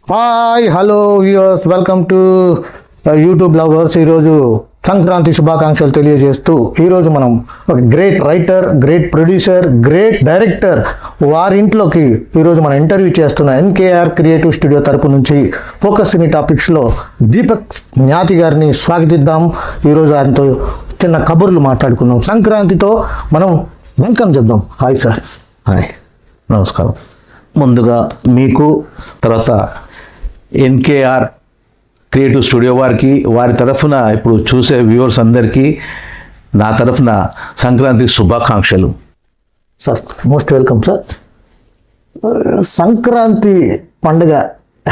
Hi hello viewers, welcome to YouTube lovers. ఈరోజు సంక్రాంతి శుభాకాంక్షలు తెలియజేస్తూ ఈరోజు మనం ఒక great writer, great producer, great director వారింట్లోకి ఈరోజు మనం ఇంటర్వ్యూ చేస్తున్న ఎన్కేఆర్ క్రియేటివ్ స్టూడియో తరపు నుంచి ఫోకస్ ఇన్ టాపిక్స్లో దీపక్ జ్ఞాతి గారిని స్వాగతిద్దాం. ఈరోజు ఆయనతో చిన్న కబుర్లు మాట్లాడుకుందాం. సంక్రాంతితో మనం వెల్కమ్ చెప్దాం. Hi sir. హాయ్, నమస్కారం. ముందుగా మీకు, తర్వాత ఎన్కేఆర్ క్రియేటివ్ స్టూడియో వారికి, వారి తరఫున ఇప్పుడు చూసే వ్యూవర్స్ అందరికీ నా తరఫున సంక్రాంతి శుభాకాంక్షలు. Sir most welcome sir. Sankranti పండుగ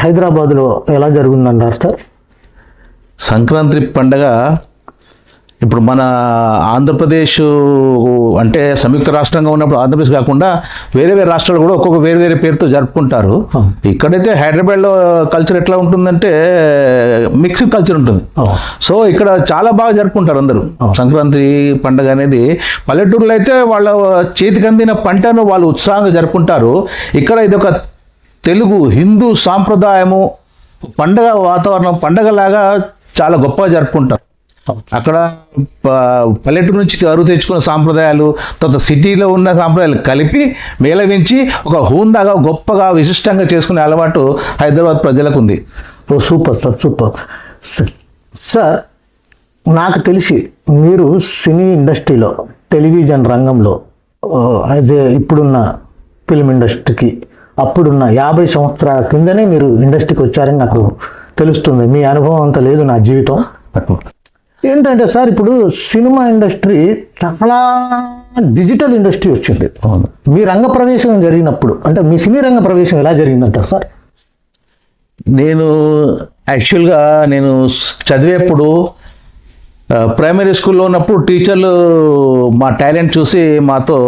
హైదరాబాద్లో ఎలా జరుగుతుందంటారు సార్? సంక్రాంతి పండగ ఇప్పుడు మన ఆంధ్రప్రదేశ్ అంటే సంయుక్త రాష్ట్రంగా ఉన్నప్పుడు ఆంధ్రప్రదేశ్ కాకుండా వేరే వేరే రాష్ట్రాలు కూడా ఒక్కొక్క వేరే వేరే పేరుతో జరుపుకుంటారు. ఇక్కడైతే హైదరాబాద్లో కల్చర్ ఎట్లా ఉంటుందంటే మిక్స్డ్ కల్చర్ ఉంటుంది. సో ఇక్కడ చాలా బాగా జరుపుకుంటారు అందరూ సంక్రాంతి పండుగ అనేది. పల్లెటూరులో అయితే వాళ్ళ చేతికి అందిన పంటను వాళ్ళు ఉత్సాహంగా జరుపుకుంటారు. ఇక్కడ ఇది ఒక తెలుగు హిందూ సాంప్రదాయము పండగ వాతావరణం, పండగలాగా చాలా గొప్పగా జరుపుకుంటారు. అక్కడ పల్లెటూరు నుంచి అరువు తెచ్చుకున్న సాంప్రదాయాలు, తర్వాత సిటీలో ఉన్న సాంప్రదాయాలు కలిపి మేళవించి ఒక హూందాగా గొప్పగా విశిష్టంగా చేసుకునే అలవాటు హైదరాబాద్ ప్రజలకు ఉంది. ఓ సూపర్ సార్, సూపర్ సార్. నాకు తెలిసి మీరు సినీ ఇండస్ట్రీలో, టెలివిజన్ రంగంలో యాజ్ ఏ ఇప్పుడున్న ఫిల్మ్ ఇండస్ట్రీకి అప్పుడున్న 50 సంవత్సరాల కిందనే మీరు ఇండస్ట్రీకి వచ్చారని నాకు తెలుస్తుంది. మీ అనుభవం అంత లేదు నా జీవితం. ఏంటంటే సార్, ఇప్పుడు సినిమా ఇండస్ట్రీ చాలా డిజిటల్ ఇండస్ట్రీ వచ్చింది. మీ రంగ ప్రవేశం జరిగినప్పుడు, అంటే మీ సినీ రంగ ప్రవేశం ఎలా జరిగిందంటారు సార్? నేను యాక్చువల్గా చదివేప్పుడు ప్రైమరీ స్కూల్లో ఉన్నప్పుడు టీచర్లు మా టాలెంట్ చూసి మాతో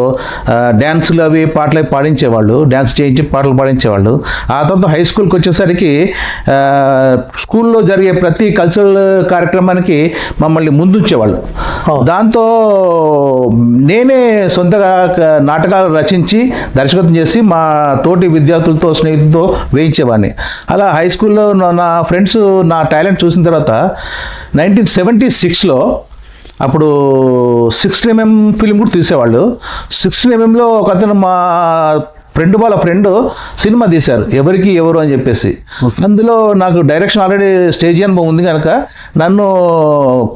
డ్యాన్సులు అవి పాటలు పాడించేవాళ్ళు, డ్యాన్స్ చేయించి పాటలు పాడించేవాళ్ళు. ఆ తర్వాత హై స్కూల్కి వచ్చేసరికి స్కూల్లో జరిగే ప్రతి కల్చరల్ కార్యక్రమానికి మమ్మల్ని ముందుంచేవాళ్ళు. దాంతో నేనే సొంతగా నాటకాలు రచించి దర్శకత్వం చేసి మా తోటి విద్యార్థులతో, స్నేహితులతో వేయించేవాడిని. అలా హై స్కూల్లో నా ఫ్రెండ్స్ నా టాలెంట్ చూసిన తర్వాత 1976లో అప్పుడు 16 mm ఫిల్మ్ కూడా తీసేవాళ్ళు. 16 mm ఒక అతను మా వాళ్ళ ఫ్రెండ్ సినిమా తీశారు, ఎవరికి ఎవరు అని చెప్పేసి. అందులో నాకు డైరెక్షన్ ఆల్రెడీ స్టేజ్ అనుభవం ఉంది కనుక నన్ను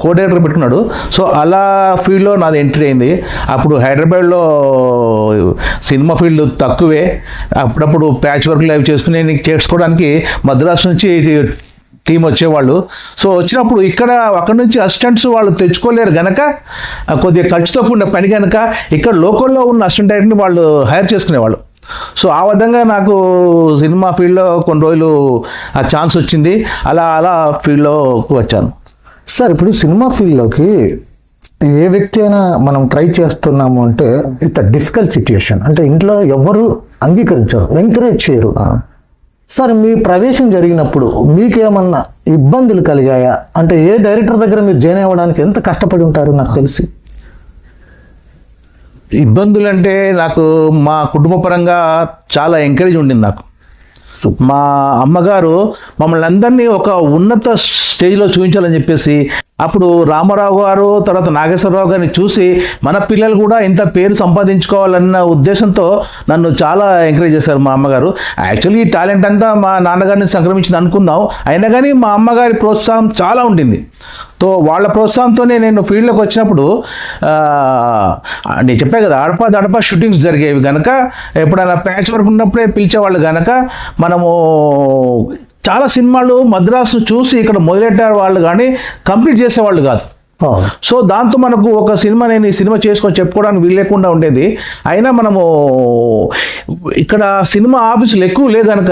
కో డైరెక్టర్ పెట్టుకున్నాడు. సో అలా ఫీల్డ్లో నాది ఎంట్రీ అయింది. అప్పుడు హైదరాబాద్లో సినిమా ఫీల్డ్ తక్కువే, అప్పుడప్పుడు ప్యాచ్ వర్క్లు అవి చేసుకోవడానికి మద్రాసు నుంచి టీం వచ్చేవాళ్ళు. సో వచ్చినప్పుడు అక్కడ నుంచి అసిస్టెంట్స్ వాళ్ళు తెచ్చుకోలేరు గనక, కొద్దిగా ఖర్చుతో కూడిన పని కనుక ఇక్కడ లోకల్లో ఉన్న అసిస్టెంట్ డైరెక్టర్ని వాళ్ళు హైర్ చేసుకునేవాళ్ళు. సో ఆ విధంగా నాకు సినిమా ఫీల్డ్లో కొన్ని రోజులు ఆ ఛాన్స్ వచ్చింది. అలా ఫీల్డ్లో వచ్చాను సార్. ఇప్పుడు సినిమా ఫీల్డ్లోకి ఏ వ్యక్తి అయినా మనం ట్రై చేస్తున్నాము అంటే ఇట్స్ డిఫికల్ట్ సిచ్యుయేషన్. అంటే ఇంట్లో ఎవరు అంగీకరించరు, ఎంకరేజ్ చేయరు. సార్, మీ ప్రవేశం జరిగినప్పుడు మీకేమన్నా ఇబ్బందులు కలిగాయా? అంటే ఏ డైరెక్టర్ దగ్గర మీరు జాయిన్ అవ్వడానికి ఎంత కష్టపడి ఉంటారు నాకు తెలిసి. ఇబ్బందులు అంటే నాకు మా కుటుంబ పరంగా చాలా ఎంకరేజ్ ఉండింది నాకు. మా అమ్మగారు మమ్మల్ని అందరినీ ఒక ఉన్నత స్టేజ్లో చూపించాలని చెప్పేసి, అప్పుడు రామారావు గారు తర్వాత నాగేశ్వరరావు గారిని చూసి మన పిల్లలు కూడా ఇంత పేరు సంపాదించుకోవాలన్న ఉద్దేశంతో నన్ను చాలా ఎంకరేజ్ చేశారు మా అమ్మగారు. యాక్చువల్లీ ఈ టాలెంట్ అంతా మా నాన్నగారిని సంక్రమించింది అనుకుందాం, అయినా కానీ మా అమ్మగారి ప్రోత్సాహం చాలా ఉండింది. సో వాళ్ళ ప్రోత్సాహంతోనే నేను ఫీల్డ్లోకి వచ్చినప్పుడు నేను చెప్పాను కదా, అడపా షూటింగ్స్ జరిగేవి కనుక ఎప్పుడైనా ప్యాచ్ వర్క్ ఉన్నప్పుడే పిలిచేవాళ్ళు కనుక మనము చాలా సినిమాలు మద్రాసు చూసి ఇక్కడ మొదలెట్టారు వాళ్ళు, కానీ కంప్లీట్ చేసేవాళ్ళు కాదు. సో దాంతో మనకు ఒక సినిమా, నేను ఈ సినిమా చేసుకొని చెప్పుకోవడానికి వీలు లేకుండా ఉండేది. అయినా మనము ఇక్కడ సినిమా ఆఫీసులు ఎక్కువ లేదు కనుక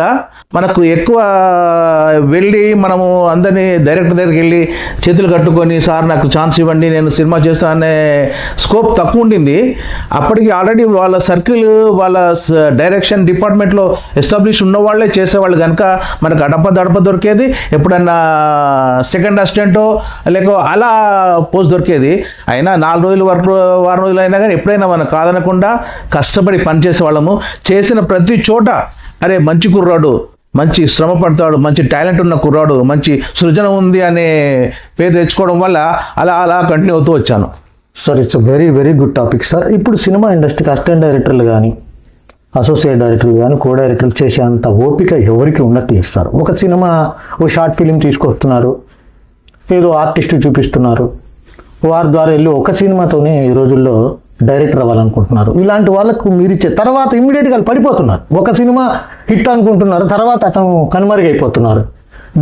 మనకు ఎక్కువ వెళ్ళి మనము అందరినీ డైరెక్టర్ దగ్గరికి వెళ్ళి చేతులు కట్టుకొని, సార్ నాకు ఛాన్స్ ఇవ్వండి, నేను సినిమా చేస్తాననే స్కోప్ తక్కువ ఉండింది. అప్పటికి ఆల్రెడీ వాళ్ళ సర్కిల్, వాళ్ళ డైరెక్షన్ డిపార్ట్మెంట్లో ఎస్టాబ్లిష్ ఉన్న వాళ్ళే చేసేవాళ్ళు కనుక మనకు అడప దొరికేది. ఎప్పుడన్నా సెకండ్ అసిస్టెంటో లేక అలా పోస్ట్ దొరికేది. అయినా 4 రోజులు వారం రోజులు అయినా కానీ ఎప్పుడైనా మనం కాదనకుండా కష్టపడి పనిచేసే వాళ్ళము. చేసిన ప్రతి చోట అరే మంచి కుర్రాడు, మంచి శ్రమ పడతాడు, మంచి టాలెంట్ ఉన్న కుర్రాడు, మంచి సృజన ఉంది అనే పేరు తెచ్చుకోవడం వల్ల అలా అలా కంటిన్యూ అవుతూ వచ్చాను. Sir it's very very good topic sir. ఇప్పుడు సినిమా ఇండస్ట్రీకి అసిస్టెంట్ డైరెక్టర్లు కానీ, అసోసియేట్ డైరెక్టర్లు కానీ, కో డైరెక్టర్లు చేసే అంత ఓపిక ఎవరికి ఉన్నట్టు సార్. ఒక సినిమా, ఓ షార్ట్ ఫిలిం తీసుకొస్తున్నారు, ఏదో ఆర్టిస్ట్ చూపిస్తున్నారు, వారి ద్వారా వెళ్ళి ఒక సినిమాతోనే ఈ రోజుల్లో డైరెక్టర్ అవ్వాలనుకుంటున్నారు. ఇలాంటి వాళ్ళకు మీరు ఇచ్చే తర్వాత ఇమ్మీడియట్గా పడిపోతున్నారు. ఒక సినిమా హిట్ అనుకుంటున్నారు, తర్వాత అతను కనుమరుగైపోతున్నారు.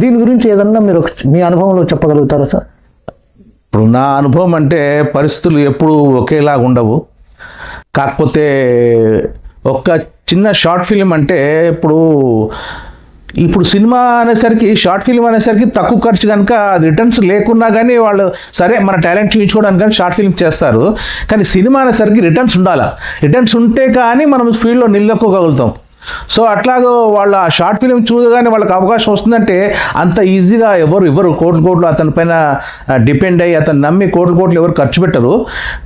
దీని గురించి ఏదన్నా మీరు మీ అనుభవంలో చెప్పగలుగుతారా సార్? ఇప్పుడు నా అనుభవం అంటే పరిస్థితులు ఎప్పుడూ ఒకేలాగా ఉండవు. కాకపోతే ఒక చిన్న షార్ట్ ఫిలిం అంటే ఇప్పుడు సినిమా అనేసరికి, షార్ట్ ఫిలిం అనేసరికి తక్కువ ఖర్చు కనుక రిటర్న్స్ లేకున్నా కానీ వాళ్ళు సరే మన టాలెంట్ చూపించుకోవడానికి కానీ షార్ట్ ఫిల్మ్ చేస్తారు. కానీ సినిమా అనేసరికి రిటర్న్స్ ఉండాలి. రిటర్న్స్ ఉంటే కానీ మనం ఫీల్డ్లో నిలదొక్కగలుగుతాం. సో అట్లాగో వాళ్ళ ఆ షార్ట్ ఫిలిం చూడగానే వాళ్ళకి అవకాశం వస్తుందంటే అంత ఈజీగా ఎవరు కోట్లు అతని పైన డిపెండ్ అయ్యి అతను నమ్మి కోట్లు ఎవరు ఖర్చు పెట్టరు.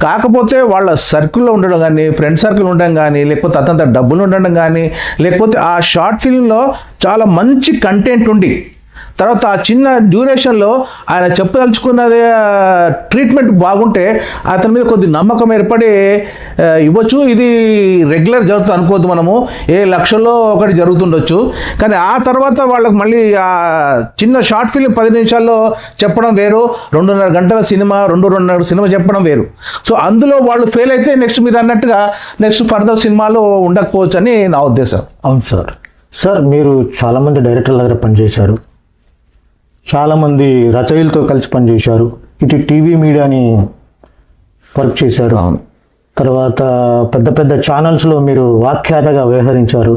కాకపోతే వాళ్ళ సర్కిల్లో ఉండడం కానీ, ఫ్రెండ్ సర్కిల్ ఉండడం కానీ, లేకపోతే అతని డబ్బులు ఉండడం కానీ, లేకపోతే ఆ షార్ట్ ఫిలింలో చాలా మంచి కంటెంట్ ఉండి తర్వాత ఆ చిన్న డ్యూరేషన్లో ఆయన చెప్పదలుచుకున్నది ట్రీట్మెంట్ బాగుంటే అతని మీద కొద్ది నమ్మకం ఏర్పడి ఇవ్వచ్చు. ఇది రెగ్యులర్ జరుగుతుంది అనుకోవద్దు, మనము ఏ లక్షల్లో ఒకటి జరుగుతుండొచ్చు. కానీ ఆ తర్వాత వాళ్ళకి మళ్ళీ ఆ చిన్న షార్ట్ ఫిలిం 10 నిమిషాల్లో చెప్పడం వేరు, 2.5 గంటల సినిమా 2.5 సినిమా చెప్పడం వేరు. సో అందులో వాళ్ళు ఫెయిల్ అయితే నెక్స్ట్ మీరు అన్నట్టుగా నెక్స్ట్ ఫర్దర్ సినిమాలు ఉండకపోవచ్చు అని నా ఉద్దేశం. అవును సార్. సార్ మీరు చాలామంది డైరెక్టర్ల దగ్గర పనిచేశారు, చాలామంది రచయిలతో కలిసి పనిచేశారు, ఇటు టీవీ మీడియాని వర్క్ చేశారు, తర్వాత పెద్ద పెద్ద ఛానల్స్లో మీరు వ్యాఖ్యాతగా వ్యవహరించారు,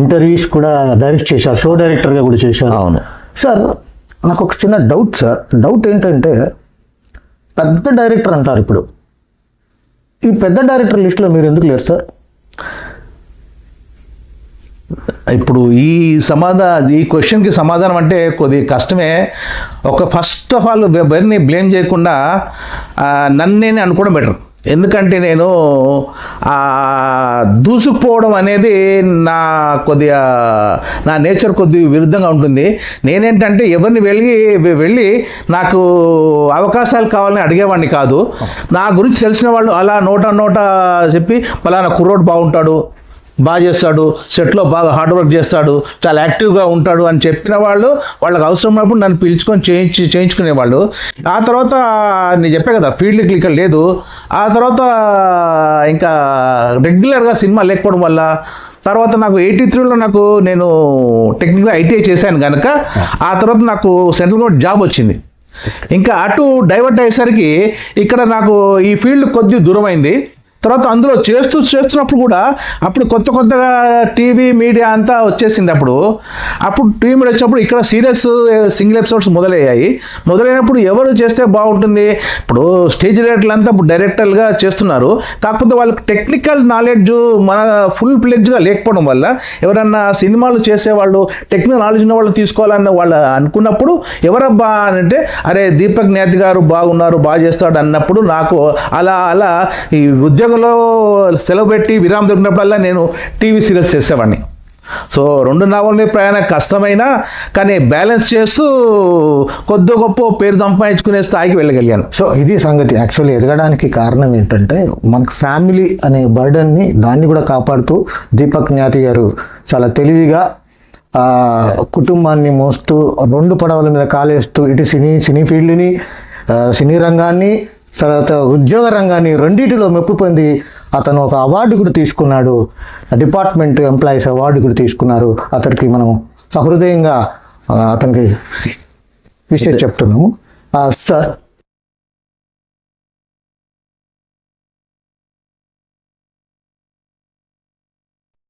ఇంటర్వ్యూస్ కూడా డైరెక్ట్ చేశారు, షో డైరెక్టర్గా కూడా చేశారు. అవును సార్, నాకు ఒక చిన్న డౌట్ సార్. డౌట్ ఏంటంటే పెద్ద డైరెక్టర్ అంటారు. ఇప్పుడు ఈ పెద్ద డైరెక్టర్ లిస్ట్లో మీరు ఎందుకు లేరు సార్? ఇప్పుడు ఈ క్వశ్చన్కి సమాధానం అంటే కొద్ది కష్టమే. ఫస్ట్ ఆఫ్ ఆల్ ఎవరిని బ్లేమ్ చేయకుండా నన్నే అనుకోవడం బెటర్. ఎందుకంటే నేను దూసుకుపోవడం అనేది నా నేచర్ కొద్దిగా విరుద్ధంగా ఉంటుంది. నేనేంటంటే ఎవరిని వెళ్ళి నాకు అవకాశాలు కావాలని అడిగేవాడిని కాదు. నా గురించి తెలిసిన వాళ్ళు అలా నోట చెప్పి పలానా కుర్రోడు బాగుంటాడు, బాగా చేస్తాడు, సెట్లో బాగా హార్డ్ వర్క్ చేస్తాడు, చాలా యాక్టివ్గా ఉంటాడు అని చెప్పిన వాళ్ళకి అవసరం ఉన్నప్పుడు నన్ను పిలుచుకొని చేయించుకునేవాళ్ళు. ఆ తర్వాత నేను చెప్పే కదా ఫీల్డ్కి ఇక్కడ లేదు. ఆ తర్వాత ఇంకా రెగ్యులర్గా సినిమా లేకపోవడం వల్ల తర్వాత నాకు 83లో నేను టెక్నికల్గా ఐటీఐ చేశాను కనుక ఆ తర్వాత నాకు సెంట్రల్ గవర్నమెంట్ జాబ్ వచ్చింది. ఇంకా అటు డైవర్ట్ అయ్యేసరికి ఇక్కడ నాకు ఈ ఫీల్డ్ కొద్దిగా దూరం అయింది. తర్వాత అందులో చేస్తున్నప్పుడు కూడా అప్పుడు కొత్తగా టీవీ మీడియా అంతా వచ్చేసింది. అప్పుడు టీవీ మీడియా వచ్చినప్పుడు ఇక్కడ సీరియస్ సింగిల్ ఎపిసోడ్స్ మొదలైనప్పుడు ఎవరు చేస్తే బాగుంటుంది? ఇప్పుడు స్టేజ్ డైరెక్టర్లు అంతా ఇప్పుడు డైరెక్టర్లుగా చేస్తున్నారు. కాకపోతే వాళ్ళకి టెక్నికల్ నాలెడ్జ్ మన ఫుల్ ఫ్లెడ్జ్గా లేకపోవడం వల్ల ఎవరన్నా సినిమాలు చేసేవాళ్ళు టెక్నికల్ నాలెడ్జ్ ఉన్న వాళ్ళు తీసుకోవాలన్న వాళ్ళు అనుకున్నప్పుడు ఎవరబ్బా అని అంటే అరే దీపక్ జ్ఞాతి గారు బాగున్నారు, బాగా చేస్తాడు అన్నప్పుడు నాకు అలా ఈ ఉద్యోగంలో సెలవు పెట్టి విరామం దొరికినప్పుడల్లా నేను టీవీ సీరియల్స్ చేసేవాడిని. సో 2 నావల మీద ప్రయాణం కష్టమైనా కానీ బ్యాలెన్స్ చేస్తూ కొద్ది గొప్ప పేరు సంపాదించుకునే స్థాయికి వెళ్ళగలిగాను. సో ఇది సంగతి. యాక్చువల్లీ ఎదగడానికి కారణం ఏంటంటే మనకు ఫ్యామిలీ అనే బర్డన్ని దాన్ని కూడా కాపాడుతూ దీపక్ జ్ఞాతి గారు చాలా తెలివిగా కుటుంబాన్ని మోస్తూ 2 పడవల మీద కాలేస్తూ ఇటు సినీ ఫీల్డ్ని, సినీ రంగాన్ని, తర్వాత ఉద్యోగ రంగాన్ని రెండింటిలో మెప్పు పొంది అతను ఒక అవార్డు కూడా తీసుకున్నాడు. డిపార్ట్మెంట్ ఎంప్లాయీస్ అవార్డు కూడా తీసుకున్నారు. అతనికి మనం సహృదయంగా అతనికి విషయం చెప్తున్నాము. సార్,